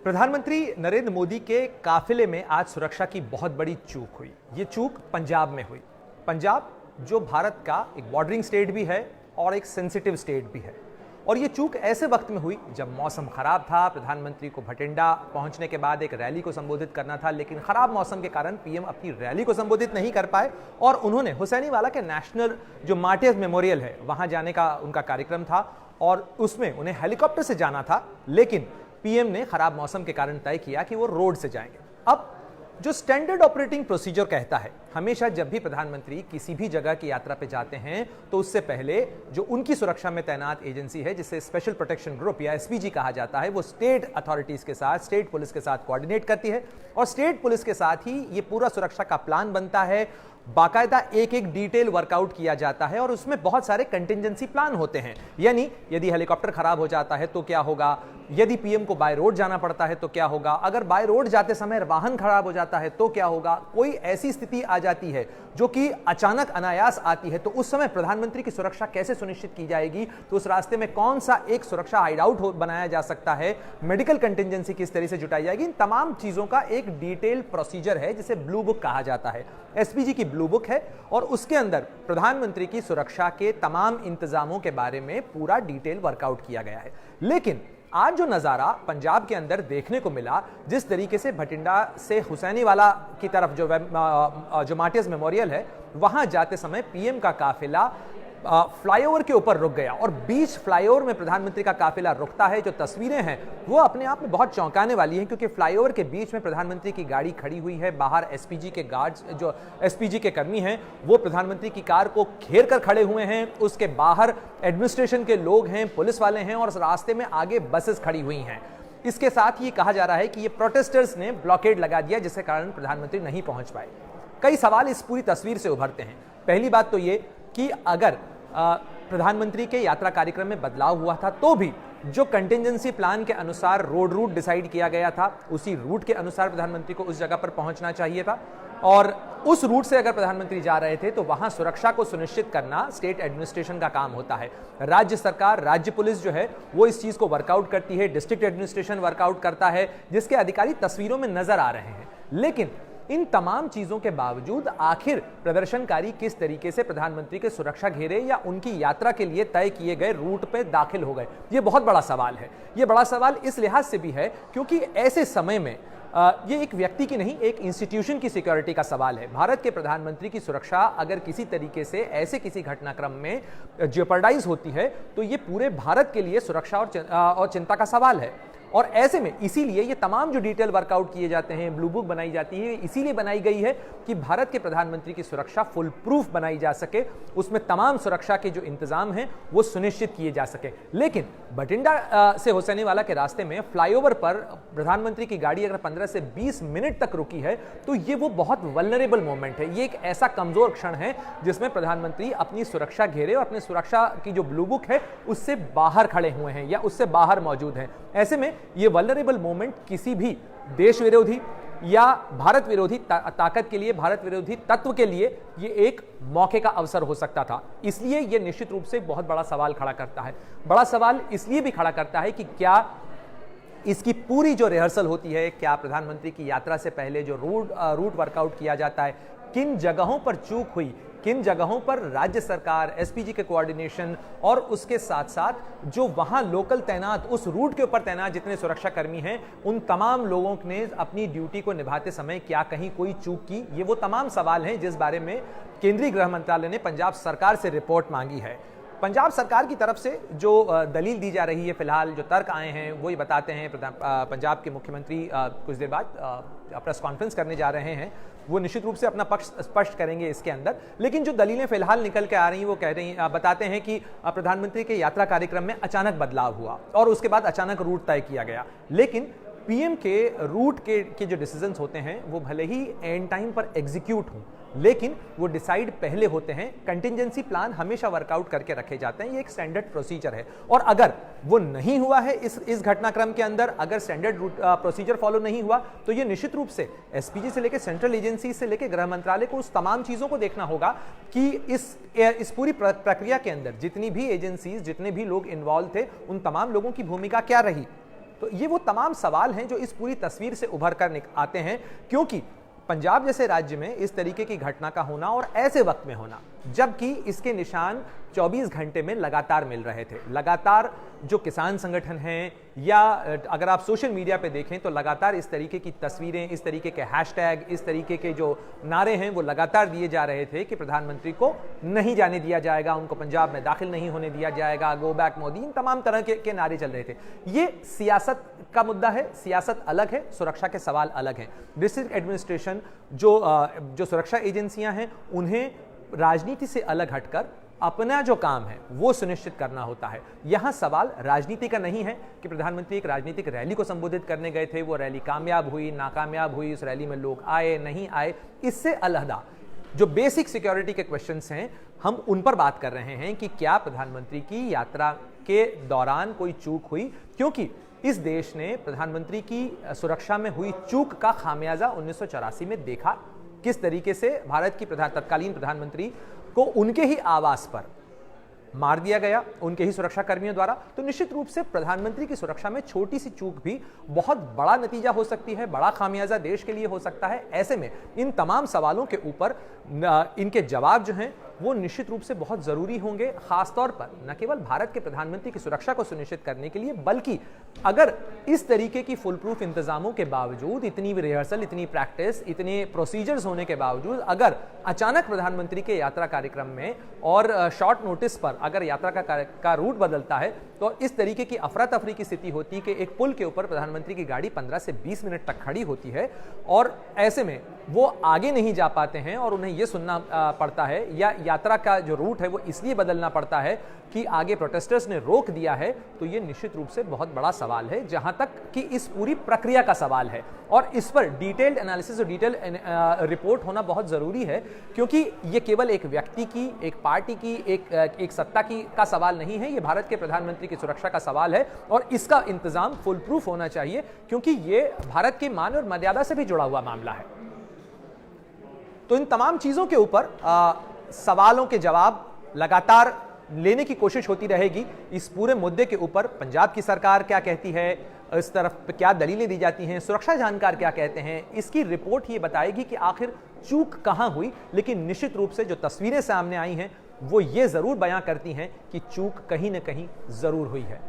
प्रधानमंत्री नरेंद्र मोदी के काफिले में आज सुरक्षा की बहुत बड़ी चूक हुई। ये चूक पंजाब में हुई। पंजाब जो भारत का एक बॉर्डरिंग स्टेट भी है और एक सेंसिटिव स्टेट भी है, और ये चूक ऐसे वक्त में हुई जब मौसम खराब था। प्रधानमंत्री को भटिंडा पहुंचने के बाद एक रैली को संबोधित करना था, लेकिन खराब मौसम के कारण पीएम अपनी रैली को संबोधित नहीं कर पाए और उन्होंने हुसैनीवाला के नेशनल जो मार्टियर्स मेमोरियल है वहां जाने का उनका कार्यक्रम था और उसमें उन्हें हेलीकॉप्टर से जाना था, लेकिन पीएम ने खराब मौसम के कारण तय किया कि वो रोड से जाएंगे। अब जो स्टैंडर्ड ऑपरेटिंग प्रोसीजर कहता है, हमेशा जब भी प्रधानमंत्री किसी भी जगह की यात्रा पे जाते हैं तो उससे पहले जो उनकी सुरक्षा में तैनात एजेंसी है, जिसे स्पेशल प्रोटेक्शन ग्रुप या एसपीजी कहा जाता है, वो स्टेट अथॉरिटीज के साथ, स्टेट पुलिस के साथ कोऑर्डिनेट करती है और स्टेट पुलिस के साथ ही ये पूरा सुरक्षा का प्लान बनता है। बाकायदा एक एक डिटेल वर्कआउट किया जाता है और उसमें बहुत सारे कंटिंजेंसी प्लान होते हैं। यानी यदि हेलीकॉप्टर खराब हो जाता है तो क्या होगा, यदि पीएम को बाय रोड जाना पड़ता है तो क्या होगा, अगर बाय रोड जाते समय वाहन खराब हो जाता है तो क्या होगा, कोई ऐसी स्थिति आ जाती है जो कि अचानक अनायास आती है तो उस समय प्रधानमंत्री की सुरक्षा कैसे सुनिश्चित की जाएगी, तो उस रास्ते में कौन सा एक सुरक्षा हाइडआउट बनाया जा सकता है, मेडिकल कंटिंजेंसी किस तरह से जुटाई जाएगी, इन तमाम चीजों का एक डिटेल प्रोसीजर है जिसे ब्लू बुक कहा जाता है। एसपीजी की ब्लू बुक है और उसके अंदर प्रधानमंत्री की सुरक्षा के तमाम इंतजामों के बारे में पूरा डिटेल वर्कआउट किया गया है। लेकिन आज जो नजारा पंजाब के अंदर देखने को मिला, जिस तरीके से भटिंडा से हुसैनीवाला की तरफ जो मार्टियर्स मेमोरियल है वहां जाते समय पीएम का काफिला फ्लाईओवर के ऊपर रुक गया और बीच फ्लाईओवर में प्रधानमंत्री का काफिला रुकता है। जो तस्वीरें हैं वो अपने आप में बहुत चौंकाने वाली हैं, क्योंकि फ्लाईओवर के बीच में प्रधानमंत्री की गाड़ी खड़ी हुई है। बाहर एसपीजी के गार्ड्स, जो एसपीजी के कर्मी हैं, वो प्रधानमंत्री की कार को घेर कर खड़े हुए हैं। उसके बाहर एडमिनिस्ट्रेशन के लोग हैं, पुलिस वाले हैं और रास्ते में आगे बसेस खड़ी हुई हैं। इसके साथ ये कहा जा रहा है कि ये प्रोटेस्टर्स ने ब्लॉकेड लगा दिया, जिसके कारण प्रधानमंत्री नहीं पहुंच पाए। कई सवाल इस पूरी तस्वीर से उभरते हैं। पहली बात तो ये कि अगर प्रधानमंत्री के यात्रा कार्यक्रम में बदलाव हुआ था तो भी जो कंटिंजेंसी प्लान के अनुसार रोड रूट डिसाइड किया गया था, उसी रूट के अनुसार प्रधानमंत्री को उस जगह पर पहुंचना चाहिए था और उस रूट से अगर प्रधानमंत्री जा रहे थे तो वहां सुरक्षा को सुनिश्चित करना स्टेट एडमिनिस्ट्रेशन का काम होता है। राज्य सरकार, राज्य पुलिस जो है वो इस चीज को वर्कआउट करती है, डिस्ट्रिक्ट एडमिनिस्ट्रेशन वर्कआउट करता है, जिसके अधिकारी तस्वीरों में नजर आ रहे हैं। लेकिन इन तमाम चीजों के बावजूद आखिर प्रदर्शनकारी किस तरीके से प्रधानमंत्री के सुरक्षा घेरे या उनकी यात्रा के लिए तय किए गए रूट पे दाखिल हो गए, ये बहुत बड़ा सवाल है। ये बड़ा सवाल इस लिहाज से भी है क्योंकि ऐसे समय में ये एक व्यक्ति की नहीं, एक इंस्टीट्यूशन की सिक्योरिटी का सवाल है। भारत के प्रधानमंत्री की सुरक्षा अगर किसी तरीके से ऐसे किसी घटनाक्रम में जेपर्डाइज होती है तो ये पूरे भारत के लिए सुरक्षा और चिंता का सवाल है। और ऐसे में इसीलिए ये तमाम जो डिटेल वर्कआउट किए जाते हैं, ब्लू बुक बनाई जाती है, इसीलिए बनाई गई है कि भारत के प्रधानमंत्री की सुरक्षा फुल प्रूफ बनाई जा सके, उसमें तमाम सुरक्षा के जो इंतजाम हैं वो सुनिश्चित किए जा सके। लेकिन भटिंडा से हुसैनीवाला के रास्ते में फ्लाईओवर पर प्रधानमंत्री की गाड़ी अगर 15 से 20 मिनट तक रुकी है तो ये वो बहुत वल्नरेबल मोमेंट है। ये एक ऐसा कमजोर क्षण है जिसमें प्रधानमंत्री अपनी सुरक्षा घेरे और अपनी सुरक्षा की जो ब्लू बुक है उससे बाहर खड़े हुए हैं या उससे बाहर मौजूद हैं। ऐसे में ये वल्नरेबल मोमेंट किसी भी देश विरोधी या भारत विरोधी ताकत के लिए, भारत विरोधी तत्व के लिए ये एक मौके का अवसर हो सकता था। इसलिए ये निश्चित रूप से बहुत बड़ा सवाल खड़ा करता है। बड़ा सवाल इसलिए भी खड़ा करता है कि क्या इसकी पूरी जो रिहर्सल होती है, क्या प्रधानमंत्री की यात्रा से पहले जो रूट वर्कआउट किया जाता है, किन जगहों पर चूक हुई, किन जगहों पर राज्य सरकार, एसपीजी के कोऑर्डिनेशन और उसके साथ साथ जो वहां लोकल तैनात, उस रूट के ऊपर तैनात जितने सुरक्षा कर्मी हैं, उन तमाम लोगों ने अपनी ड्यूटी को निभाते समय क्या कहीं कोई चूक की, ये वो तमाम सवाल हैं जिस बारे में केंद्रीय गृह मंत्रालय ने पंजाब सरकार से रिपोर्ट मांगी है। पंजाब सरकार की तरफ से जो दलील दी जा रही है, फिलहाल जो तर्क आए हैं वो ही बताते हैं। पंजाब के मुख्यमंत्री कुछ देर बाद प्रेस कॉन्फ्रेंस करने जा रहे हैं, वो निश्चित रूप से अपना पक्ष स्पष्ट करेंगे इसके अंदर। लेकिन जो दलीलें फिलहाल निकल के आ रही हैं वो कह रही बताते हैं कि प्रधानमंत्री के यात्रा कार्यक्रम में अचानक बदलाव हुआ और उसके बाद अचानक रूट तय किया गया। लेकिन पीएम के रूट के जो डिसीजंस होते हैं वो भले ही एंड टाइम पर एग्जीक्यूट हों, लेकिन वो डिसाइड पहले होते हैं। कंटिजेंसी प्लान हमेशा वर्कआउट करके रखे जाते हैं, ये एक स्टैंडर्ड प्रोसीजर है। और अगर वो नहीं हुआ है इस घटनाक्रम के अंदर, अगर स्टैंडर्ड प्रोसीजर फॉलो नहीं हुआ, तो ये निश्चित रूप से एसपीजी से लेकर सेंट्रल एजेंसी से लेकर गृह मंत्रालय को उस तमाम चीजों को देखना होगा कि इस पूरी प्रक्रिया के अंदर जितनी भी एजेंसीज, जितने भी लोग इन्वॉल्व थे, उन तमाम लोगों की भूमिका क्या रही। तो ये वो तमाम सवाल हैं जो इस पूरी तस्वीर से उभर कर आते हैं, क्योंकि पंजाब जैसे राज्य में इस तरीके की घटना का होना और ऐसे वक्त में होना, जबकि इसके निशान 24 घंटे में लगातार मिल रहे थे। लगातार जो किसान संगठन हैं या अगर आप सोशल मीडिया पे देखें तो लगातार इस तरीके की तस्वीरें, इस तरीके के हैशटैग, इस तरीके के जो नारे हैं वो लगातार दिए जा रहे थे कि प्रधानमंत्री को नहीं जाने दिया जाएगा, उनको पंजाब में दाखिल नहीं होने दिया जाएगा, गो बैक मोदी, इन तमाम तरह के नारे चल रहे थे। ये सियासत का मुद्दा है, सियासत अलग है, सुरक्षा के सवाल अलग हैं। डिस्ट्रिक्ट एडमिनिस्ट्रेशन जो सुरक्षा एजेंसियां हैं, उन्हें राजनीति से अलग हटकर अपना जो काम है वो सुनिश्चित करना होता है। यहां सवाल राजनीति का नहीं है कि प्रधानमंत्री एक राजनीतिक रैली को संबोधित करने गए थे, वो रैली कामयाब हुई, नाकामयाब हुई, उस रैली में लोग आए, नहीं आए, इससे अलहदा जो बेसिक सिक्योरिटी के क्वेश्चंस हैं हम उन पर बात कर रहे हैं कि क्या प्रधानमंत्री की यात्रा के दौरान कोई चूक हुई, क्योंकि इस देश ने प्रधानमंत्री की सुरक्षा में हुई चूक का खामियाजा 1984 में देखा। किस तरीके से भारत की तत्कालीन प्रधानमंत्री को उनके ही आवास पर मार दिया गया, उनके ही सुरक्षा कर्मियों द्वारा। तो निश्चित रूप से प्रधानमंत्री की सुरक्षा में छोटी सी चूक भी बहुत बड़ा नतीजा हो सकती है, बड़ा खामियाजा देश के लिए हो सकता है। ऐसे में इन तमाम सवालों के ऊपर इनके जवाब जो हैं वो निश्चित रूप से बहुत जरूरी होंगे, खासतौर पर न केवल भारत के प्रधानमंत्री की सुरक्षा को सुनिश्चित करने के लिए, बल्कि अगर इस तरीके की फुल प्रूफ इंतजामों के बावजूद, इतनी रिहर्सल, इतनी प्रैक्टिस, इतने प्रोसीजर्स होने के बावजूद अगर अचानक प्रधानमंत्री के यात्रा कार्यक्रम में और शॉर्ट नोटिस पर अगर यात्रा का रूट बदलता है, तो इस तरीके की अफरा तफरी की स्थिति होती है कि एक पुल के ऊपर प्रधानमंत्री की गाड़ी 15 से 20 मिनट तक खड़ी होती है और ऐसे में वो आगे नहीं जा पाते हैं और उन्हें यह सुनना पड़ता है, या यात्रा का जो रूट है वो इसलिए बदलना पड़ता है कि आगे प्रोटेस्टर्स ने रोक दिया है। तो ये निश्चित रूप से बहुत बड़ा सवाल है, जहां तक कि इस पूरी प्रक्रिया का सवाल है, और इस पर डिटेल्ड एनालिसिस और डिटेल रिपोर्ट होना बहुत जरूरी है, क्योंकि ये केवल एक व्यक्ति की, एक पार्टी की, एक सत्ता की का सवाल नहीं है, ये भारत के प्रधानमंत्री की सुरक्षा का सवाल है और इसका इंतजाम फुल प्रूफ होना चाहिए, क्योंकि ये भारत के मान और मर्यादा से भी जुड़ा हुआ मामला है। तो इन तमाम चीजों के ऊपर सवालों के जवाब लगातार लेने की कोशिश होती रहेगी। इस पूरे मुद्दे के ऊपर पंजाब की सरकार क्या कहती है, इस तरफ क्या दलीलें दी जाती हैं, सुरक्षा जानकार क्या कहते हैं, इसकी रिपोर्ट ये बताएगी कि आखिर चूक कहां हुई। लेकिन निश्चित रूप से जो तस्वीरें सामने आई हैं वो ये जरूर बयां करती हैं कि चूक कहीं ना कहीं जरूर हुई है।